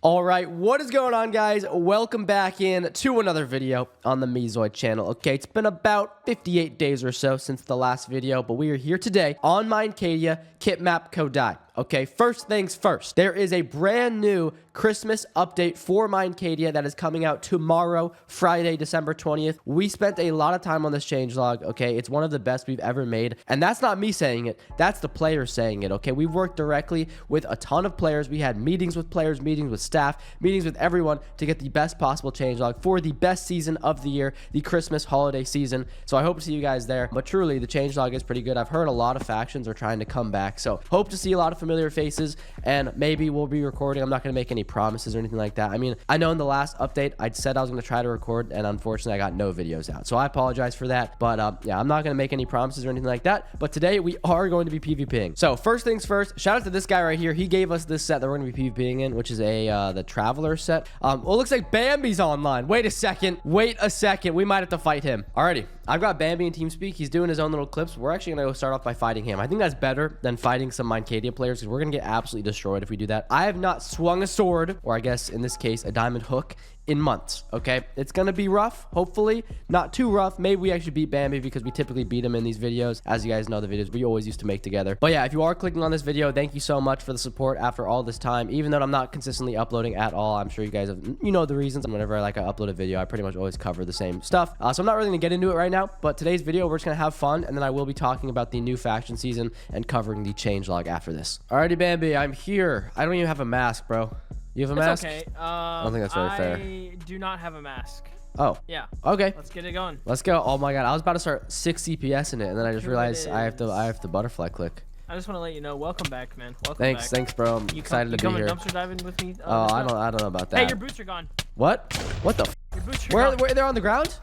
All right, what is going on, guys? Welcome back in to another video on the MeeZoid channel. Okay, it's been about 58 days or so since the last video, but we are here today on Minecadia, Kitmap, Kodai. Okay, first things first, there is a brand new Christmas update for Minecadia that is coming out tomorrow, Friday, December 20th. We spent a lot of time on this changelog, okay? It's one of the best we've ever made, and that's not me saying it, that's the players saying it, okay? We worked directly with a ton of players. We had meetings with players, meetings with staff, meetings with everyone to get the best possible changelog for the best season of the year, the Christmas holiday season. So I hope to see you guys there, but truly, the changelog is pretty good. I've heard a lot of factions are trying to come back, so hope to see a lot of familiar faces, and maybe we'll be recording. I'm not going to make any promises or anything like that. I mean, I know in the last update I said I was going to try to record, and unfortunately I got no videos out, so I apologize for that. But yeah, I'm not going to make any promises or anything like that, but today we are going to be PvPing. So first things first, shout out to this guy right here. He gave us this set that we're going to be PvPing in, which is the Traveler set. Well, it looks like Bambi's online. Wait a second, we might have to fight him. Alrighty, I've got Bambi in TeamSpeak. He's doing his own little clips. We're actually going to go start off by fighting him. I think that's better than fighting some Minecadia players, because we're going to get absolutely destroyed if we do that. I have not swung a sword, or I guess in this case, a diamond hook, in months. Okay, it's gonna be rough, hopefully not too rough. Maybe we actually beat Bambi, because we typically beat him in these videos. As you guys know, the videos we always used to make together. But yeah, if you are clicking on this video, thank you so much for the support after all this time. Even though I'm not consistently uploading at all, I'm sure you guys have, you know, the reasons. Whenever I upload a video, I pretty much always cover the same stuff, so I'm not really gonna get into it right now. But today's video, we're just gonna have fun, and then I will be talking about the new faction season and covering the changelog after this. Alrighty, Bambi, I'm here. I don't even have a mask, bro. You have a mask? Okay. I don't think that's very fair. I do not have a mask. Oh. Yeah. Okay. Let's get it going. Let's go. Oh my god, I was about to start 6 CPS in it, and then I just realized I have to butterfly click. I just want to let you know, welcome back, man. Welcome Thanks, back. thanks, bro. I'm excited to be here. Dumpster diving with me? Oh, I don't know about that. Hey, your boots are gone. What? What the? Your boots are gone. Where they're on the ground?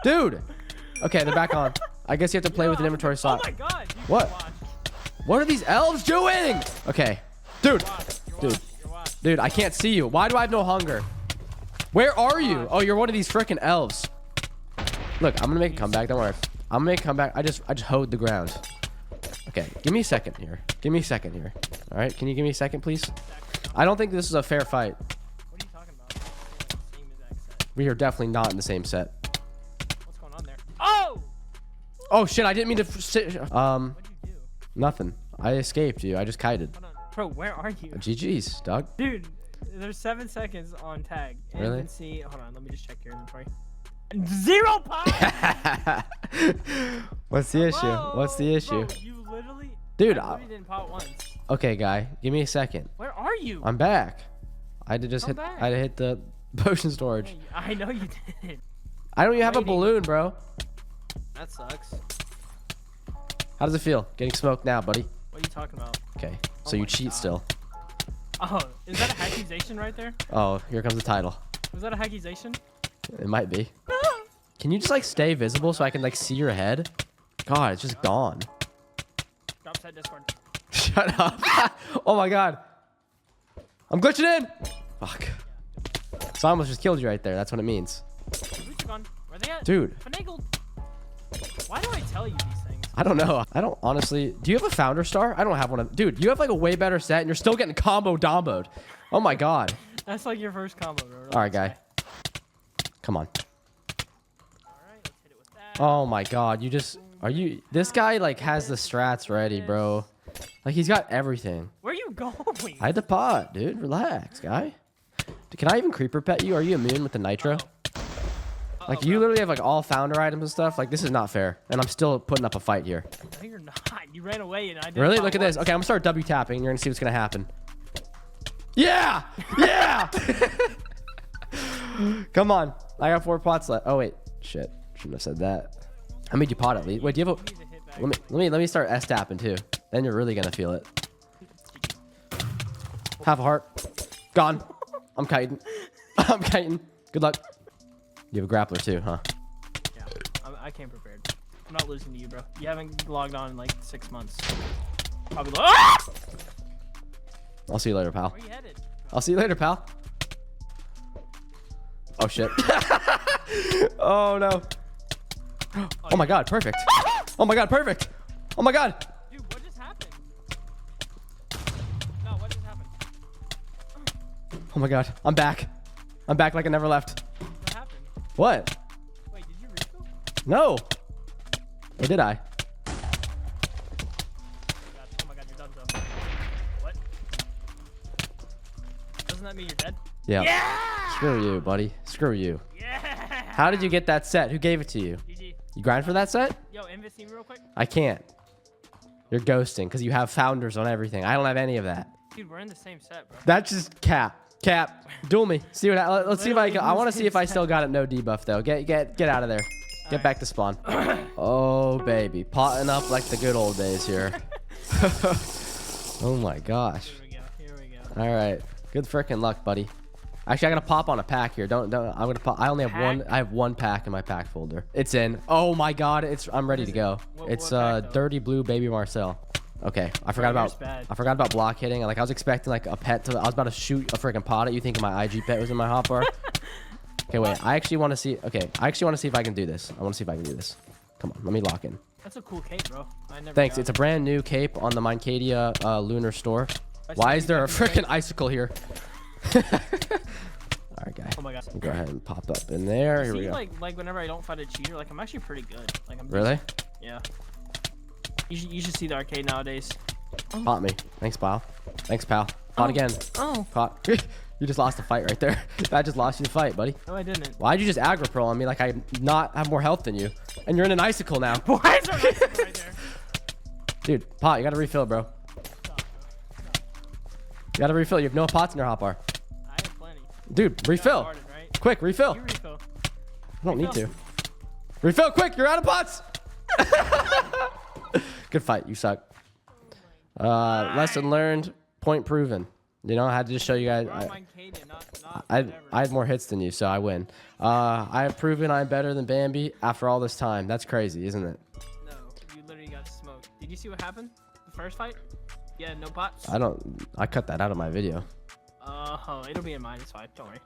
Dude. Okay, they're back on. I guess you have to play with an inventory slot. Oh my god. What? What are these elves doing? Okay, dude. Dude, I can't see you. Why do I have no hunger? Where are you? Oh, you're one of these freaking elves. Look, I'm gonna make a comeback. Don't worry. I'm gonna make a comeback. I just hoed the ground. Okay, give me a second here. Give me a second here. All right, can you give me a second, please? I don't think this is a fair fight. What are you talking about? We are definitely not in the same set. What's going on there? Oh! Oh shit! I didn't mean to. What'd you do? Nothing. I escaped you. I just kited. Hold on. Bro, where are you? GG's, dog. Dude, there's 7 seconds on tag. And Really? see, hold on, let me just check your inventory. 0 pot! What's the issue? What's the issue? Bro, you literally... Dude, I literally didn't pot once. Okay, guy, give me a second. Where are you? I'm back. I had to just hit. back. I had to hit the potion storage. Hey, I know you did. I don't even have a balloon, bro. That sucks. How does it feel? Getting smoked now, buddy. What are you talking about? Okay, Oh so you my cheat God. still. Oh, is that a hackization right there? Oh, here comes the title. Was that a hackization? It might be. Can you just stay visible so I can see your head? God, it's just gone. Drop set Discord. Shut up. Oh my god. I'm glitching in. Fuck. So I almost just killed you right there. That's what it means. Your boots are gone. Where they at? Dude. Finagled. Why do I tell you these things? I don't know. I don't honestly. Do you have a founder star? I don't have one. Dude, you have a way better set and you're still getting combo domboed. Oh my god. That's like your first combo, bro. All right, guy. Come on. Alright, let's hit it with that. Oh my god. You just. Are you. This guy has the strats ready, bro. He's got everything. Where are you going? I had the pot, dude. Relax, guy. Can I even creeper pet you? Are you immune with the nitro? You literally have all founder items and stuff. This is not fair. And I'm still putting up a fight here. No, you're not. You ran away and I didn't. Really? Look at this. Okay, I'm gonna start W tapping and you're gonna see what's gonna happen. Yeah! Yeah! Come on. I got 4 pots left. Oh wait. Shit. Shouldn't have said that. I made you pot at least. Wait, do you have a let me start S tapping too. Then you're really gonna feel it. Half a heart. Gone. I'm kiting. I'm kiting. Good luck. You have a grappler too, huh? Yeah, I came prepared. I'm not losing to you, bro. You haven't logged on in 6 months. Probably. Ah! I'll see you later, pal. Where you headed? I'll see you later, pal. Oh shit. Oh no. Oh my god, perfect. Oh my god, perfect. Oh my god. Dude, what just happened? No, what just happened? Oh my god. I'm back. I'm back like I never left. What happened? What? Wait, did you refill? No. Or did I? Oh my god, you're done, though. What? Doesn't that mean you're dead? Yeah. Yeah! Screw you, buddy. Screw you. Yeah! How did you get that set? Who gave it to you? GG. You grind for that set? Yo, invest me real quick. I can't. You're ghosting because you have founders on everything. I don't have any of that. Dude, we're in the same set, bro. That's just cap. Cap. Duel me. See what? Let's see if I want to see if I still got it. No debuff though. Get out of there. Get back to spawn. Oh baby, potting up like the good old days here. Oh my gosh. Here we go. Here we go. All right. Good freaking luck, buddy. Actually, I gotta pop on a pack here. Don't. I'm gonna pop. I only have one. I have one pack in my pack folder. It's in. Oh my god. I'm ready to go. It's what pack, dirty blue baby Marcel. Okay, I forgot about block hitting. Like I was expecting like a pet to. I was about to shoot a freaking pot at you, thinking my IG pet was in my hotbar. Okay, wait. I actually want to see. Okay, I actually want to see if I can do this. I want to see if I can do this. Come on, let me lock in. That's a cool cape, bro. I never. Thanks. It's a brand new cape on the Minecadia lunar store. Why is there a freaking icicle here? All right, guy. Oh my god. Go ahead and pop up in there. Here we go. Like whenever I don't fight a cheater, like I'm actually pretty good. Like I'm. Really? Yeah. You should see the arcade nowadays. Pot me. Thanks, pal. Thanks, pal. Pot again. Oh. Pot. You just lost the fight right there. I just lost you the fight, buddy. No, I didn't. Why'd you just aggro pro on me like I have more health than you? And you're in an icicle now. Why is there an icicle right there? Dude, pot, you gotta refill, bro. You gotta refill. You have no pots in your hotbar. I have plenty. Dude, refill. Started, right? Quick, refill. You refill. I don't need to. Refill quick. You're out of pots. Good fight. You suck. Lesson learned. Point proven. You know, I had to just show you guys. I had more hits than you, so I win. I have proven I'm better than Bambi after all this time. That's crazy, isn't it? No, you literally got smoked. Did you see what happened? The first fight? Yeah, no pots. I cut that out of my video. Oh, it'll be in mine. It's fine. Don't worry.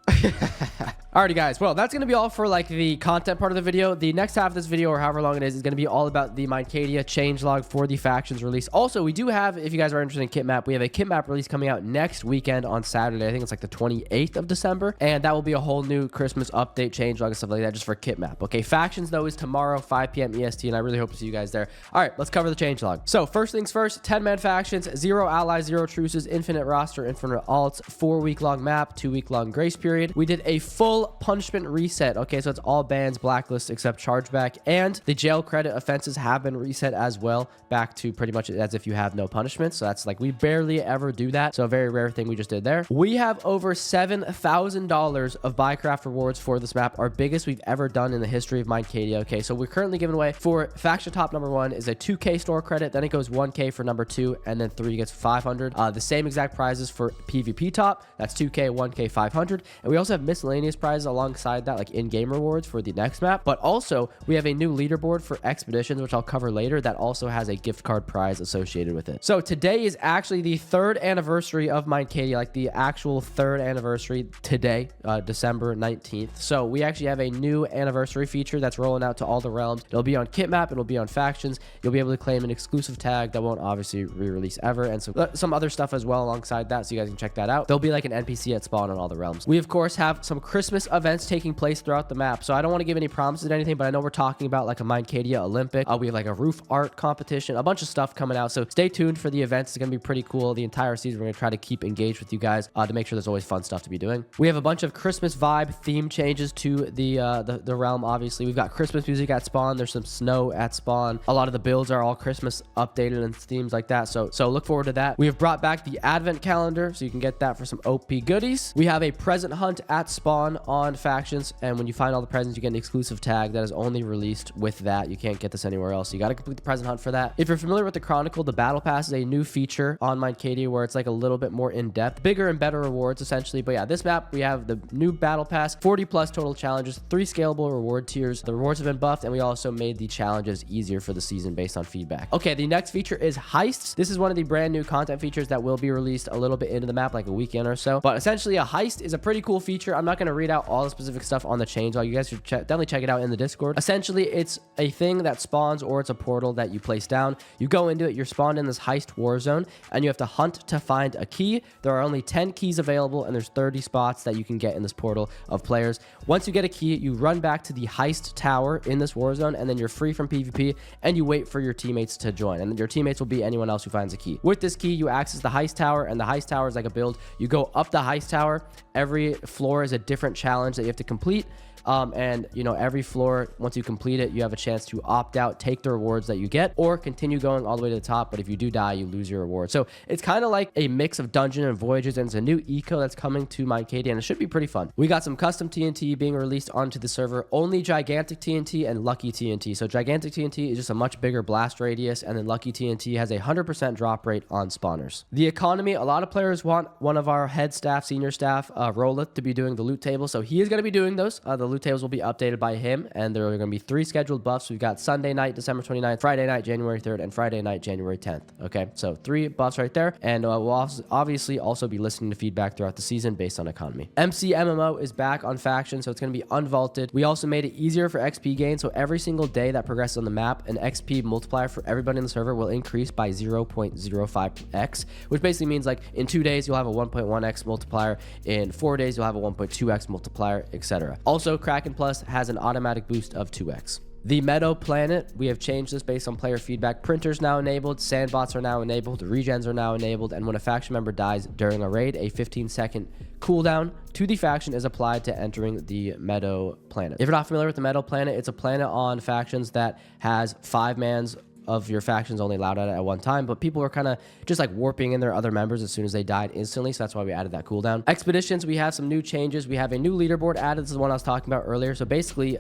Alrighty, guys. Well, that's going to be all for like the content part of the video. The next half of this video, or however long it is going to be all about the Minecadia changelog for the factions release. Also, we do have, if you guys are interested in Kitmap, we have a Kitmap release coming out next weekend on Saturday. I think it's like the 28th of December. And that will be a whole new Christmas update, changelog, and stuff like that just for Kitmap. Okay, factions, though, is tomorrow, 5 p.m. EST, and I really hope to see you guys there. All right, let's cover the changelog. So, first things first, 10-man factions, 0 allies, 0 truces, infinite roster, infinite alts, 4-week-long map, 2-week-long grace period. We did a full punishment reset. Okay, so it's all bans, blacklists, except chargeback, and the jail credit offenses have been reset as well, back to pretty much as if you have no punishment. So that's like, we barely ever do that. So a very rare thing we just did there. We have over $7,000 of Buycraft rewards for this map, our biggest we've ever done in the history of Minecadia. Okay, so we're currently giving away for faction top number 1 is a 2K store credit, then it goes 1K for number 2, and then 3 gets 500. The same exact prizes for PvP top, that's 2K, 1K, 500, and we also have miscellaneous prizes alongside that, like in-game rewards for the next map. But also we have a new leaderboard for expeditions, which I'll cover later, that also has a gift card prize associated with it. So today is actually the 3rd anniversary of Minecadia, like the actual 3rd anniversary today, December 19th. So we actually have a new anniversary feature that's rolling out to all the realms. It'll be on Kitmap, it'll be on factions. You'll be able to claim an exclusive tag that won't obviously re-release ever, and some other stuff as well alongside that, so you guys can check that out. There'll be like an NPC at spawn on all the realms. We of course have some Christmas events taking place throughout the map, so I don't want to give any promises or anything, but I know we're talking about like a Minecadia Olympic. We have like a roof art competition, a bunch of stuff coming out, so stay tuned for the events. It's gonna be pretty cool. The entire season we're gonna try to keep engaged with you guys to make sure there's always fun stuff to be doing. We have a bunch of Christmas vibe theme changes to the realm. Obviously, we've got Christmas music at spawn, there's some snow at spawn, a lot of the builds are all Christmas updated and themes like that, so look forward to that. We have brought back the advent calendar, so you can get that for some OP goodies. We have a present hunt at spawn on factions, and when you find all the presents, you get an exclusive tag that is only released with that. You can't get this anywhere else, so you got to complete the present hunt for that. If you're familiar with the Chronicle, the battle pass is a new feature on Minecadia where it's like a little bit more in-depth, bigger and better rewards essentially. But yeah, this map, we have the new battle pass, 40 plus total challenges, 3 scalable reward tiers. The rewards have been buffed, and we also made the challenges easier for the season based on feedback. Okay, the next feature is heists. This is one of the brand new content features that will be released a little bit into the map, like a weekend or so. But essentially, a heist is a pretty cool feature. I'm not going to read out out all the specific stuff on the chainsaw, you guys should definitely check it out in the Discord. Essentially, it's a thing that spawns, or it's a portal that you place down. You go into it, you're spawned in this heist war zone, and you have to hunt to find a key. There are only 10 keys available, and there's 30 spots that you can get in this portal of players. Once you get a key, you run back to the heist tower in this war zone, and then you're free from PvP, and you wait for your teammates to join, and your teammates will be anyone else who finds a key. With this key, you access the heist tower, and the heist tower is like a build. You go up the heist tower. Every floor is a different challenge that you have to complete. And you know, every floor, once you complete it, you have a chance to opt out, take the rewards that you get, or continue going all the way to the top. But if you do die, you lose your reward. So it's kind of like a mix of dungeon and voyages, and it's a new eco that's coming to Minecadia, and it should be pretty fun. We got some custom TNT being released onto the server, only gigantic TNT and lucky TNT. So gigantic TNT is just a much bigger blast radius, and then lucky TNT has a 100% drop rate on spawners. The economy, a lot of players want one of our head staff, senior staff, Rolith, to be doing the loot table. So he is going to be doing those. The loot tables will be updated by him, and there are going to be 3 scheduled buffs. We've got Sunday night, December 29th, Friday night, January 3rd, and Friday night, January 10th. Okay, so 3 buffs right there, and we'll obviously also be listening to feedback throughout the season based on economy. MC MMO is back on faction, so it's going to be unvaulted. We also made it easier for XP gain, so every single day that progresses on the map, an XP multiplier for everybody in the server will increase by 0.05x, which basically means like in 2 days you'll have a 1.1x multiplier, in 4 days you'll have a 1.2x multiplier, etc. Also, Kraken Plus has an automatic boost of 2x. The Meadow Planet, we have changed this based on player feedback. Printers now enabled, sandbots are now enabled, regens are now enabled, and when a faction member dies during a raid, a 15-second cooldown to the faction is applied to entering the Meadow Planet. If you're not familiar with the Meadow Planet, it's a planet on factions that has 5 mans of your factions only allowed at one time, but people were kind of just like warping in their other members as soon as they died instantly, so that's why we added that cooldown. Expeditions, we have some new changes. We have a new leaderboard added. This is the one I was talking about earlier. So basically,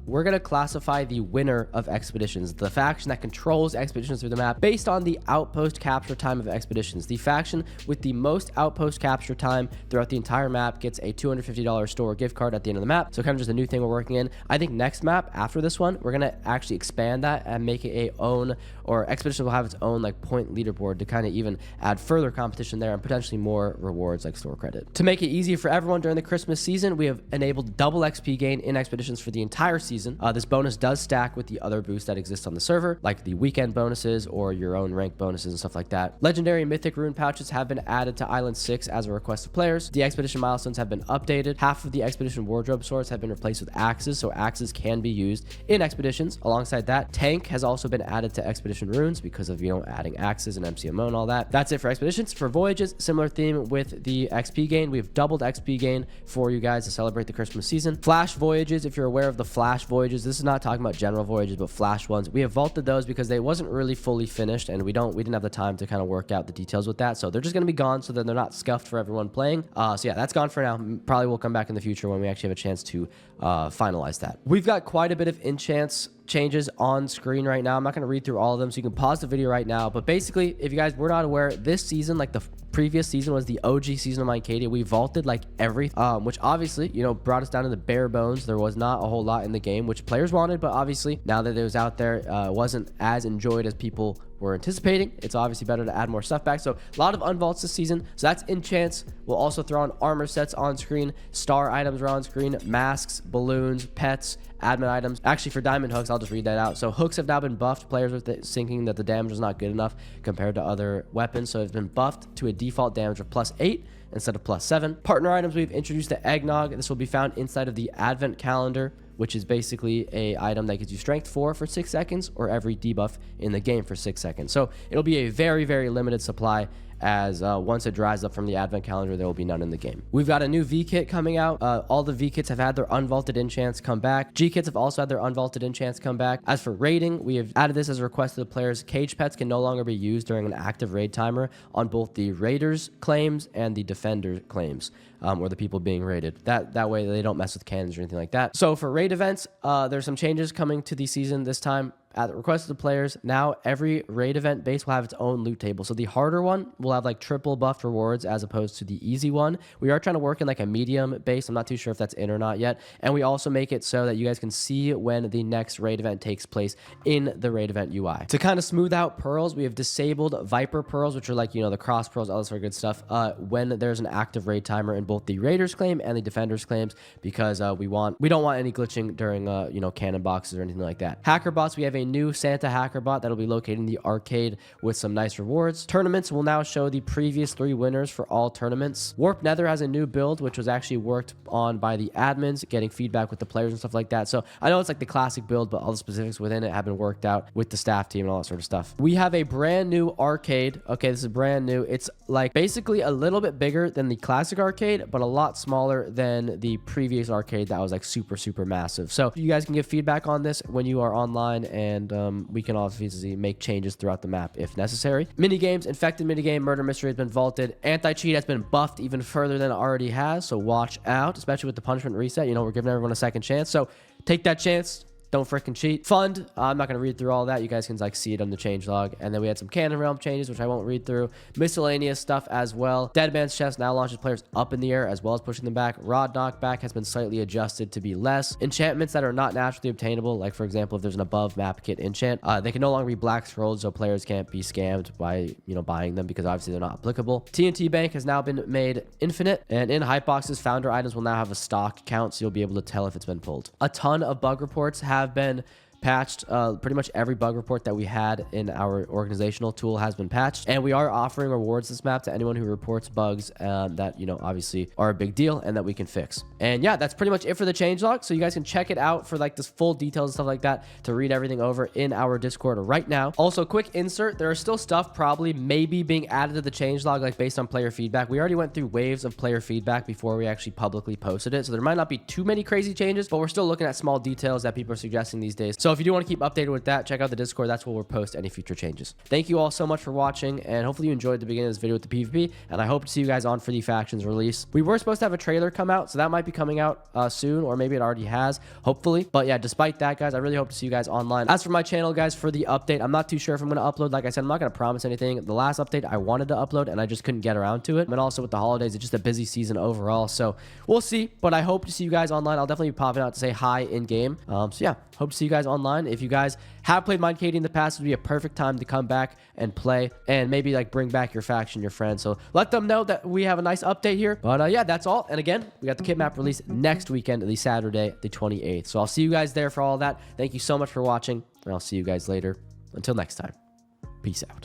we're going to classify the winner of expeditions, the faction that controls expeditions through the map, based on the outpost capture time of expeditions. The faction with the most outpost capture time throughout the entire map gets a $250 store gift card at the end of the map. So kind of just a new thing we're working in. I think next map after this one, we're going to actually expand that and make it a own, or expeditions will have its own like point leaderboard to kind of even add further competition there and potentially more rewards like store credit. To make it easier for everyone during the Christmas season, we have enabled double XP gain in expeditions for the entire season. This bonus does stack with the other boosts that exist on the server, like the weekend bonuses or your own rank bonuses and stuff like that. Legendary and mythic rune pouches have been added to Island 6 as a request of players. The expedition milestones have been updated. Half of the expedition wardrobe swords have been replaced with axes, so axes can be used in expeditions. Alongside that, tank has also been added to expedition runes because of, you know, adding axes and MCMO and all that. That's it for expeditions. For voyages, similar theme with the XP gain. We've doubled XP gain for you guys to celebrate the Christmas season. Flash voyages, if you're aware of the flash voyages, this is not talking about general voyages, but flash ones. We have vaulted those because they wasn't really fully finished, and we didn't have the time to kind of work out the details with that. So they're just going to be gone, so then they're not scuffed for everyone playing. So yeah, that's gone for now. Probably will come back in the future when we actually have a chance to finalize that. We've got quite a bit of enchants changes on screen right now. I'm not going to read through all of them, so you can pause the video right now. But basically, if you guys were not aware, this season, like the previous season, was the OG season of Minecadia. We vaulted like everything, which obviously, you know, brought us down to the bare bones. There was not a whole lot in the game, which players wanted, but obviously now that it was out there, wasn't as enjoyed as people were anticipating. It's obviously better to add more stuff back. So a lot of unvaults this season. So that's enchants. We'll also throw on armor sets on screen. Star items are on screen. Masks, balloons, pets, admin items. Actually, for diamond hooks, I'll just read that out. So hooks have now been buffed. Players were thinking that the damage was not good enough compared to other weapons. So it's been buffed to a default damage of +8 instead of +7. Partner items, we've introduced the eggnog. This will be found inside of the advent calendar, which is basically a item that gives you strength 4 for 6 seconds or every debuff in the game for 6 seconds. So it'll be a very, very limited supply, as once it dries up from the advent calendar, there will be none in the game. We've got a new V kit coming out. All the V kits have had their unvaulted enchants come back. G kits have also had their unvaulted enchants come back. As for raiding, we have added this as a request to the players. Cage pets can no longer be used during an active raid timer on both the raiders claims and the defender claims, or the people being raided. That way they don't mess with cannons or anything like that. So for raid events, there's some changes coming to the season this time. At the request of the players, now every raid event base will have its own loot table. So the harder one will have like triple buffed rewards as opposed to the easy one. We are trying to work in like a medium base. I'm not too sure if that's in or not yet. And we also make it so that you guys can see when the next raid event takes place in the raid event UI. To kind of smooth out pearls, we have disabled Viper pearls, which are like, you know, the cross pearls, all this sort of good stuff, when there's an active raid timer in both both the Raiders claim and the Defenders claims because we don't want any glitching during cannon boxes or anything like that. Hacker bots, we have a new Santa hacker bot that'll be located in the arcade with some nice rewards. Tournaments will now show the previous 3 winners for all tournaments. Warp Nether has a new build which was actually worked on by the admins, getting feedback with the players and stuff like that. So I know it's like the classic build, but all the specifics within it have been worked out with the staff team and all that sort of stuff. We have a brand new arcade. Okay, this is brand new. It's like basically a little bit bigger than the classic arcade, but a lot smaller than the previous arcade that was like super massive. So you guys can give feedback on this when you are online, and we can obviously make changes throughout the map if necessary. Mini games, infected minigame, murder mystery has been vaulted. Anti-cheat has been buffed even further than it already has, so watch out, especially with the punishment reset. You know, we're giving everyone a second chance, so take that chance. Don't freaking cheat. Fund, I'm not going to read through all that. You guys can like see it on the changelog. And then we had some Cannon Realm changes, which I won't read through. Miscellaneous stuff as well. Dead Man's Chest now launches players up in the air as well as pushing them back. Rod knockback has been slightly adjusted to be less. Enchantments that are not naturally obtainable, like for example, if there's an above map kit enchant, they can no longer be black scrolled, so players can't be scammed by, buying them because obviously they're not applicable. TNT Bank has now been made infinite. And in hype boxes, founder items will now have a stock count, so you'll be able to tell if it's been pulled. A ton of bug reports have been patched. Pretty much every bug report that we had in our organizational tool has been patched, and we are offering rewards this map to anyone who reports bugs that obviously are a big deal and that we can fix. And yeah, that's pretty much it for the changelog, so you guys can check it out for like this full details and stuff like that to read everything over in our Discord right now. Also, quick insert, there are still stuff probably maybe being added to the changelog like based on player feedback. We already went through waves of player feedback before we actually publicly posted it, so there might not be too many crazy changes, but we're still looking at small details that people are suggesting these days. So if you do want to keep updated with that, check out the Discord. That's where we'll post any future changes. Thank you all so much for watching, and hopefully you enjoyed the beginning of this video with the PvP, and I hope to see you guys on for the factions release. We were supposed to have a trailer come out, so that might be coming out soon, or maybe it already has, hopefully. But yeah, despite that, guys, I really hope to see you guys online. As for my channel, guys, for the update, I'm not too sure if I'm going to upload. Like I said, I'm not going to promise anything. The last update I wanted to upload, and I just couldn't get around to it. And also with the holidays, it's just a busy season overall, so we'll see. But I hope to see you guys online. I'll definitely be popping out to say hi in game. So yeah, hope to see you guys online. If you guys have played Minecadia in the past, it would be a perfect time to come back and play and maybe like bring back your faction, your friends. So let them know that we have a nice update here. But yeah, that's all. And again, we got the Kitmap release next weekend, the Saturday, the 28th. So I'll see you guys there for all that. Thank you so much for watching, and I'll see you guys later. Until next time, peace out.